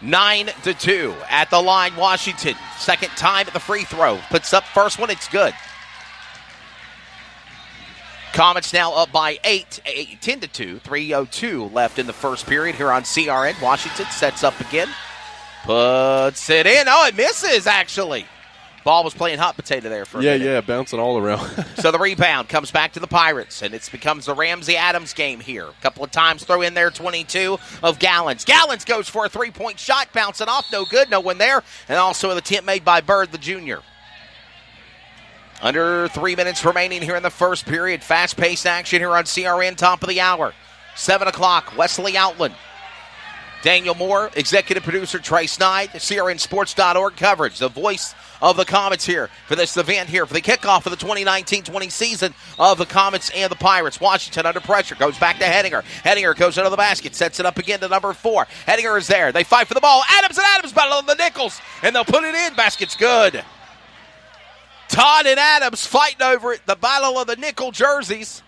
9-2 at the line, Washington. Second time at the free throw. Puts up first one, it's good. Comets now up by 10-2. 3:02 left in the first period here on CRN. Washington sets up again. Puts it in. Oh, it misses, actually. Ball was playing hot potato there for a minute. Yeah, bouncing all around. So the rebound comes back to the Pirates, and it becomes the Ramsey-Adams game here. A couple of times throw in there 22 of Gallons. Gallons goes for a three-point shot, bouncing off, no good, no one there. And also an attempt made by Bird, the junior. Under 3 minutes remaining here in the first period. Fast-paced action here on CRN, top of the hour. 7 o'clock, Wesley Outland. Daniel Moore, executive producer Trey Snide, CRNsports.org coverage. The voice of the Comets here for this event here for the kickoff of the 2019-20 season of the Comets and the Pirates. Washington under pressure, goes back to Hedinger. Hedinger goes under the basket, sets it up again to number 4. Hedinger is there. They fight for the ball. Adams battle on the nickels, and they'll put it in. Basket's good. Todd and Adams fighting over it, the battle of the nickel jerseys,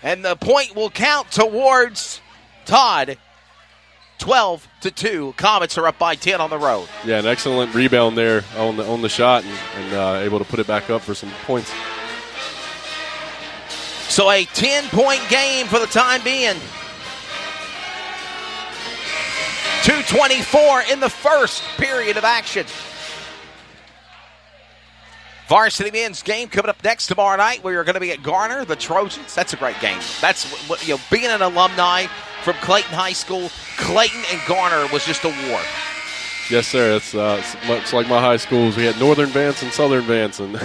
and the point will count towards Todd. 12-2. Comets are up by 10 on the road. Yeah, an excellent rebound there on the shot and able to put it back up for some points. So a 10-point game for the time being. 2:24 in the first period of action. Varsity men's game coming up next tomorrow night. We are going to be at Garner, the Trojans. That's a great game. That's what, being an alumni from Clayton High School, Clayton and Garner was just a war. Yes, sir. It's much like my high schools. We had Northern Vance and Southern Vance, and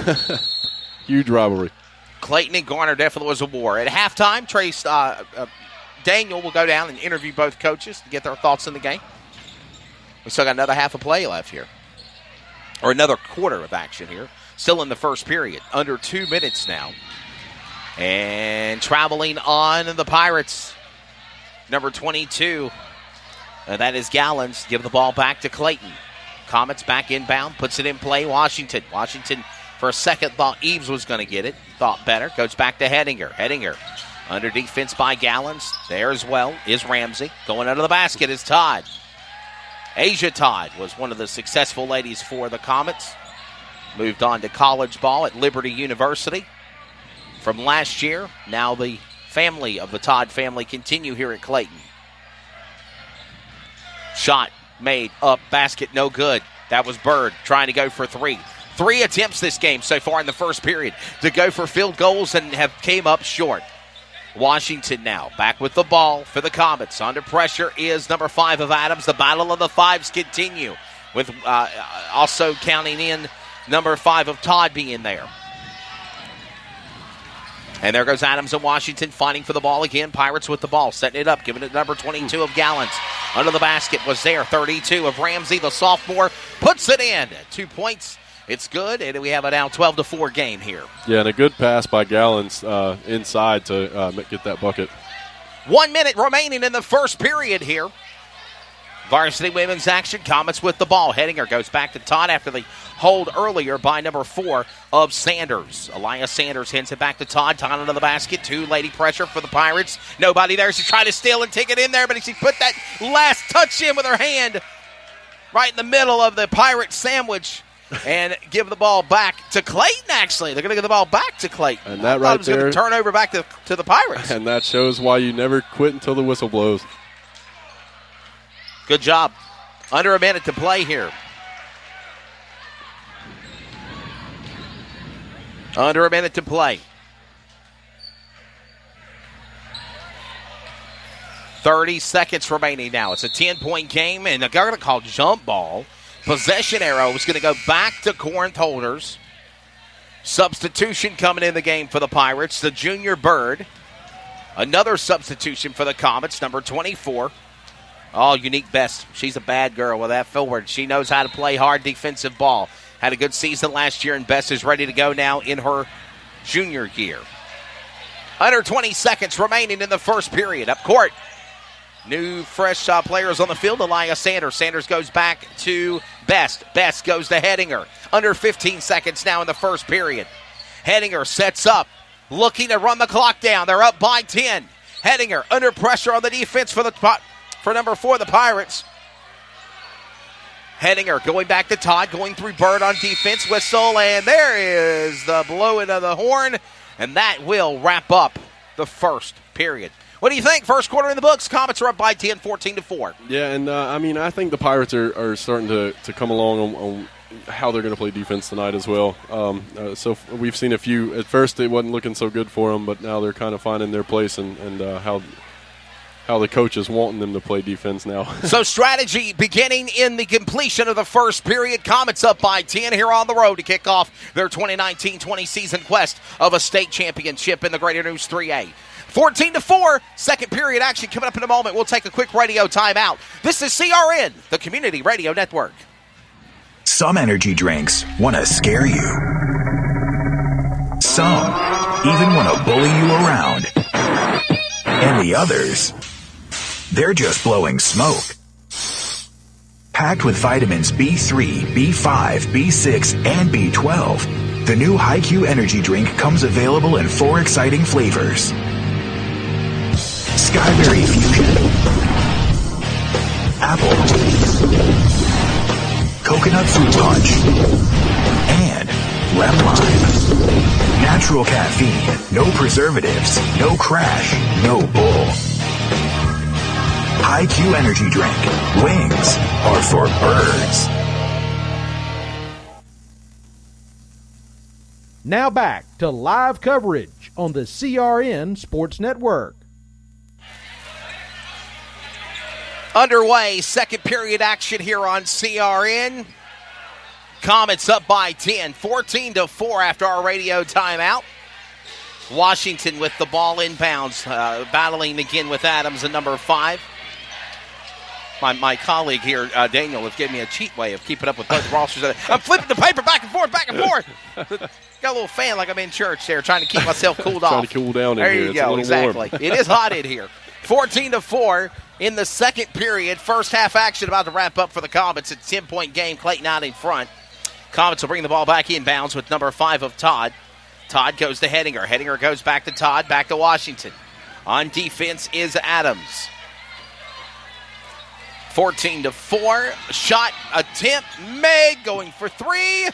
huge rivalry. Clayton and Garner definitely was a war. At halftime, Daniel will go down and interview both coaches to get their thoughts on the game. We still got another half of play left here, or another quarter of action here. Still in the first period. Under 2 minutes now. And traveling on the Pirates. Number 22. That is Gallons. Give the ball back to Clayton. Comets back inbound. Puts it in play. Washington. Washington for a second thought Eves was going to get it. Thought better. Goes back to Hedinger. Hedinger under defense by Gallons. There as well is Ramsey. Going under the basket is Todd. Asia Todd was one of the successful ladies for the Comets. Moved on to college ball at Liberty University from last year. Now the family of the Todd family continue here at Clayton. Shot made up, basket no good. That was Bird trying to go for three. 3 attempts this game so far in the first period to go for field goals and have came up short. Washington now back with the ball for the Comets. Under pressure is number 5 of Adams. The battle of the fives continue with also counting in number 5 of Todd being there. And there goes Adams and Washington fighting for the ball again. Pirates with the ball, setting it up, giving it to number 22 of Gallons. Under the basket was there. 32 of Ramsey, the sophomore, puts it in. 2 points. It's good, and we have a now 12-4 game here. Yeah, and a good pass by Gallons inside to get that bucket. 1 minute remaining in the first period here. Varsity women's action. Comets with the ball. Hedinger goes back to Todd after the hold earlier by number 4 of Sanders. Elias Sanders hands it back to Todd. Todd under the basket. 2 lady pressure for the Pirates. Nobody there. She tried to steal and take it in there, but she put that last touch in with her hand right in the middle of the Pirate sandwich and give the ball back to Clayton, actually. They're going to give the ball back to Clayton. And that right it was going to turn over back to the Pirates. And that shows why you never quit until the whistle blows. Good job. Under a minute to play here. Under a minute to play. 30 seconds remaining now. It's a 10-point game, and they're going to call jump ball. Possession arrow is going to go back to Corinth-Holders. Substitution coming in the game for the Pirates. The junior Bird. Another substitution for the Comets, number 24. Oh, Unique Best. She's a bad girl with that forward. She knows how to play hard defensive ball. Had a good season last year, and Best is ready to go now in her junior year. Under 20 seconds remaining in the first period. Up court. New fresh players on the field. Elias Sanders. Sanders goes back to Best. Best goes to Hedinger. Under 15 seconds now in the first period. Hedinger sets up. Looking to run the clock down. They're up by 10. Hedinger under pressure on the defense for number 4, the Pirates. Henninger going back to Todd, going through Bird on defense. Whistle, and there is the blowing of the horn, and that will wrap up the first period. What do you think? First quarter in the books. Comets are up by 10, 14-4. Yeah, and I think the Pirates are starting to come along on how they're going to play defense tonight as well. So we've seen a few. At first, it wasn't looking so good for them, but now they're kind of finding their place and how the coach is wanting them to play defense now. So strategy beginning in the completion of the first period. Comets up by 10 here on the road to kick off their 2019-20 season quest of a state championship in the Greater News 3A. 14-4, second period action coming up in a moment. We'll take a quick radio timeout. This is CRN, the Community Radio Network. Some energy drinks want to scare you. Some even want to bully you around. And the others, they're just blowing smoke. Packed with vitamins B3, B5, B6, and B12, the new HiQ energy drink comes available in 4 exciting flavors. Skyberry Fusion, Apple, Coconut Fruit Punch, and Lemon Lime. Natural caffeine, no preservatives, no crash, no bull. HiQ energy drink. Wings are for birds. Now back to live coverage on the CRN Sports Network. Underway, second period action here on CRN. Comets up by 10, 14-4 after our radio timeout. Washington with the ball inbounds, battling again with Adams at number 5. My colleague here, Daniel, has given me a cheat way of keeping up with both rosters. I'm flipping the paper back and forth, Got a little fan like I'm in church there, trying to keep myself cooled off. Trying to cool down in there here. There you go, exactly. It is hot in here. 14-4 in the second period. First half action about to wrap up for the Comets. It's a 10-point game. Clayton out in front. Comets will bring the ball back inbounds with number 5 of Todd. Todd goes to Henninger. Henninger goes back to Todd, back to Washington. On defense is Adams. 14-4. Shot attempt made, going for 3.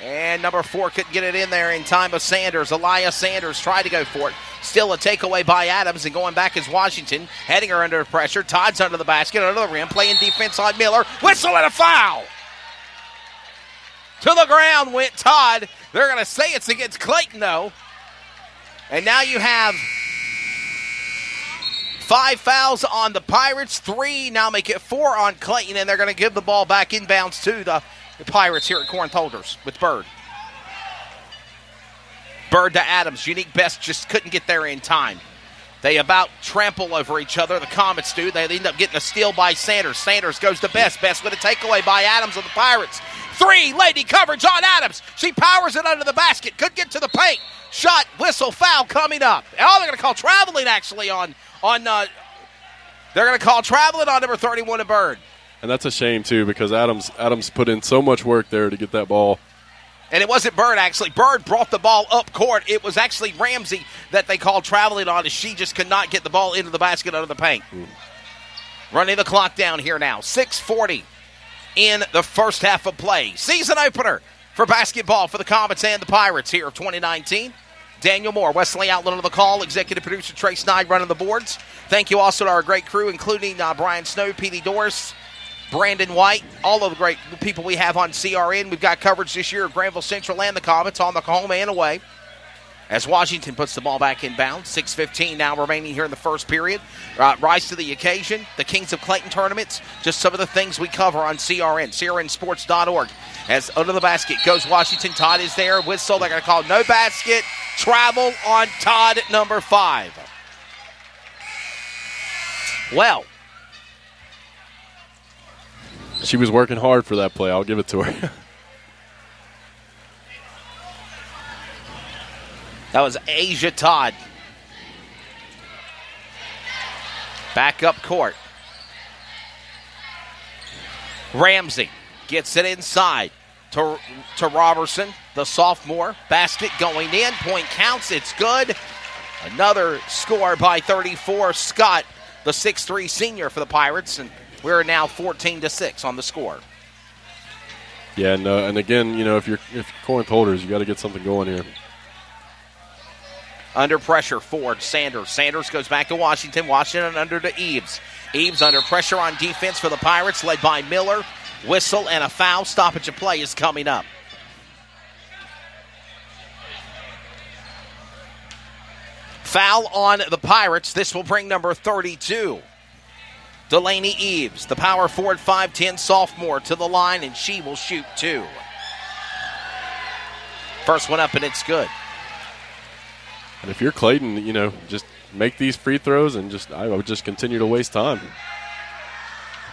And number 4 couldn't get it in there in time of Sanders. Elias Sanders tried to go for it. Still a takeaway by Adams, and going back is Washington. Henninger under pressure. Todd's under the basket, under the rim, playing defense on Miller. Whistle and a foul. To the ground went Todd. They're going to say it's against Clayton, though. And now you have 5 fouls on the Pirates, 3, now make it 4 on Clayton, and they're going to give the ball back inbounds to the Pirates here at Corinth-Holders with Bird. Bird to Adams. Unique Best just couldn't get there in time. They about trample over each other. The Comets do. They end up getting a steal by Sanders. Sanders goes to Best. Best with a takeaway by Adams of the Pirates. 3, lady coverage on Adams. She powers it under the basket. Could get to the paint. Shot, whistle, foul coming up. Oh, they're going to call traveling actually on they're going to call traveling on number 31 of Bird. And that's a shame, too, because Adams put in so much work there to get that ball. And it wasn't Bird, actually. Bird brought the ball up court. It was actually Ramsey that they called traveling on, as she just could not get the ball into the basket under the paint. Running the clock down here now. 6:40 in the first half of play. Season opener for basketball for the Comets and the Pirates here of 2019. Daniel Moore, Wesley Outland on the call, executive producer Trace Knight running the boards. Thank you also to our great crew, including Brian Snow, Petey Doris, Brandon White, all of the great people we have on CRN. We've got coverage this year of Granville Central and the Comets on the home and away. As Washington puts the ball back in bounds. 6:15 now remaining here in the first period. Rise to the occasion. The Kings of Clayton tournaments. Just some of the things we cover on CRN. CRNsports.org. As under the basket goes Washington. Todd is there. Whistle. They're going to call no basket. Travel on Todd at number 5. Well, she was working hard for that play. I'll give it to her. That was Asia Todd. Back up court. Ramsey gets it inside to Robertson, the sophomore. Basket going in. Point counts. It's good. Another score by 34. Scott, the 6'3 senior for the Pirates. And we're now 14-6 on the score. Yeah, and again, if you're Corinth-Holders, you got to get something going here. Under pressure, Ford, Sanders. Sanders goes back to Washington. Washington under to Eves. Eves under pressure on defense for the Pirates, led by Miller. Whistle and a foul. Stoppage of play is coming up. Foul on the Pirates. This will bring number 32, Delaney Eves, the power forward, 5'10 sophomore, to the line, and she will shoot 2. First one up, and it's good. And if you're Clayton, just make these free throws and I would just continue to waste time.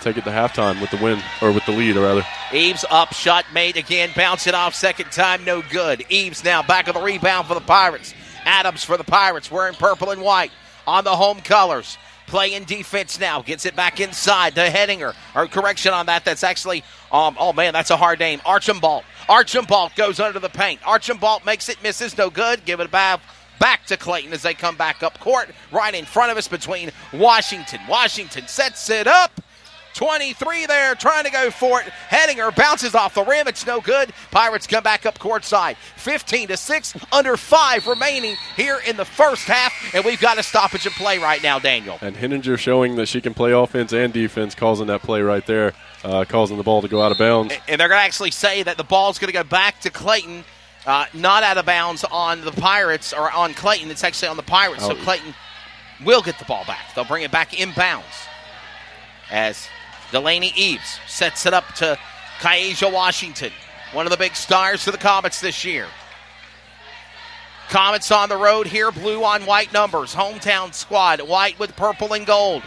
Take it to halftime with the win, or with the lead, rather. Eves up, shot made again, bounce it off, second time, no good. Eves now back on the rebound for the Pirates. Adams for the Pirates, wearing purple and white on the home colors. Playing defense now, gets it back inside to Hedinger. Or correction on that, that's actually, that's a hard name. Archambault. Archambault goes under the paint. Archambault makes it, misses, no good. Give it back to Clayton as they come back up court. Right in front of us between Washington. Washington sets it up. 23 there, trying to go for it. Hedinger bounces off the rim. It's no good. Pirates come back up courtside. 15-6, under 5 remaining here in the first half, and we've got a stoppage of play right now, Daniel. And Henninger showing that she can play offense and defense, causing that play right there, causing the ball to go out of bounds. And they're going to actually say that the ball's going to go back to Clayton, not out of bounds on the Pirates, or on Clayton. It's actually on the Pirates, so Clayton will get the ball back. They'll bring it back inbounds as Delaney Eves sets it up to Kaija Washington, one of the big stars for the Comets this year. Comets on the road here, blue on white numbers. Hometown squad, white with purple and gold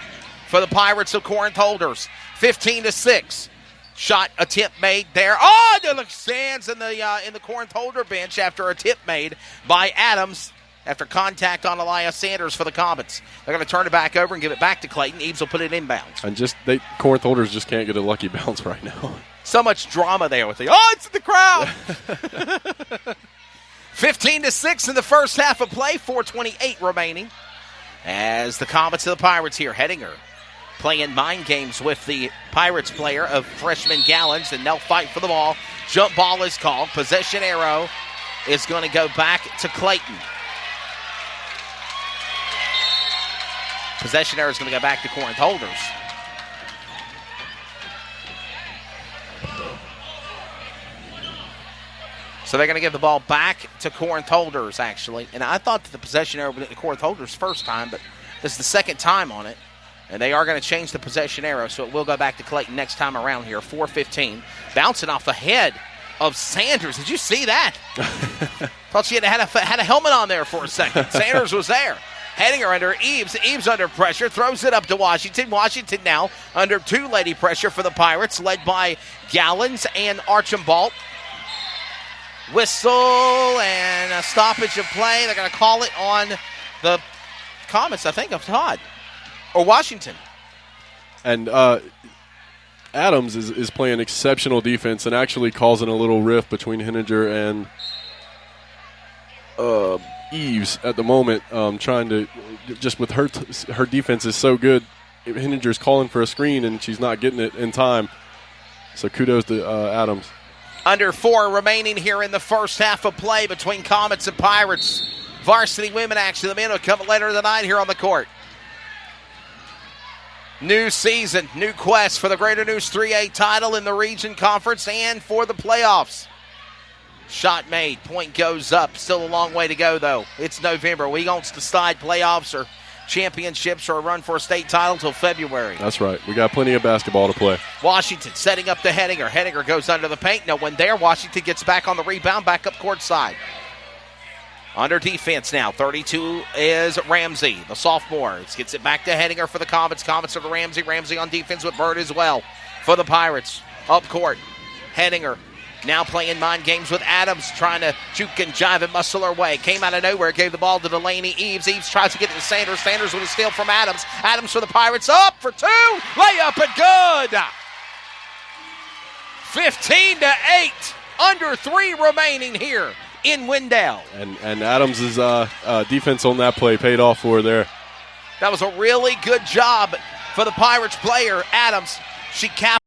for the Pirates of Corinth-Holders. 15-6. Shot attempt made there. Oh, there looks stands in the Corinth-Holder bench after a tip made by Adams after contact on Elias Sanders for the Comets. They're going to turn it back over and give it back to Clayton. Eves will put it inbounds. And Corinth-Holders just can't get a lucky bounce right now. So much drama there with it's in the crowd. 15-6 in the first half of play, 4:28 remaining. As the Comets of the Pirates here, Hedinger playing mind games with the Pirates player of freshman Gallons, and they'll fight for the ball. Jump ball is called. Possession arrow is going to go back to Clayton. Possession arrow is going to go back to Corinth-Holders. So they're going to give the ball back to Corinth-Holders, actually. And I thought that the possession arrow would be Corinth-Holders first time, but this is the second time on it. And they are going to change the possession arrow, so it will go back to Clayton next time around here. 4:15. Bouncing off the head of Sanders. Did you see that? Thought she had a helmet on there for a second. Sanders was there. Hedinger under Eves. Eves under pressure. Throws it up to Washington. Washington now under two-lady pressure for the Pirates, led by Gallons and Archambault. Whistle and a stoppage of play. They're going to call it on the Comets, I think, of Todd. Or Washington. And Adams is playing exceptional defense and actually causing a little rift between Henninger and Eves at the moment, trying to just with her defense is so good. Henninger's calling for a screen and she's not getting it in time. So kudos to Adams. Under 4 remaining here in the first half of play between Comets and Pirates. Varsity women action. The men will come later tonight here on the court. New season, new quest for the Greater News 3A title in the region conference and for the playoffs. Shot made, point goes up. Still a long way to go, though. It's November. We don't decide playoffs or championships or a run for a state title until February. That's right. We got plenty of basketball to play. Washington setting up to Hedinger. Hedinger goes under the paint. No one there. Washington gets back on the rebound, back up court side. Under defense now. 32 is Ramsey, the sophomore. Gets it back to Hedinger for the Comets. Comets are to Ramsey. Ramsey on defense with Bird as well for the Pirates. Up court. Hedinger now playing mind games with Adams, trying to juke and jive and muscle her way. Came out of nowhere, gave the ball to Delaney Eves. Eves tries to get it to Sanders. Sanders with a steal from Adams. Adams for the Pirates. Up for 2. Layup and good. 15-8. Under 3 remaining here in Wendell. And Adams' defense on that play paid off for her there. That was a really good job for the Pirates player, Adams. She capped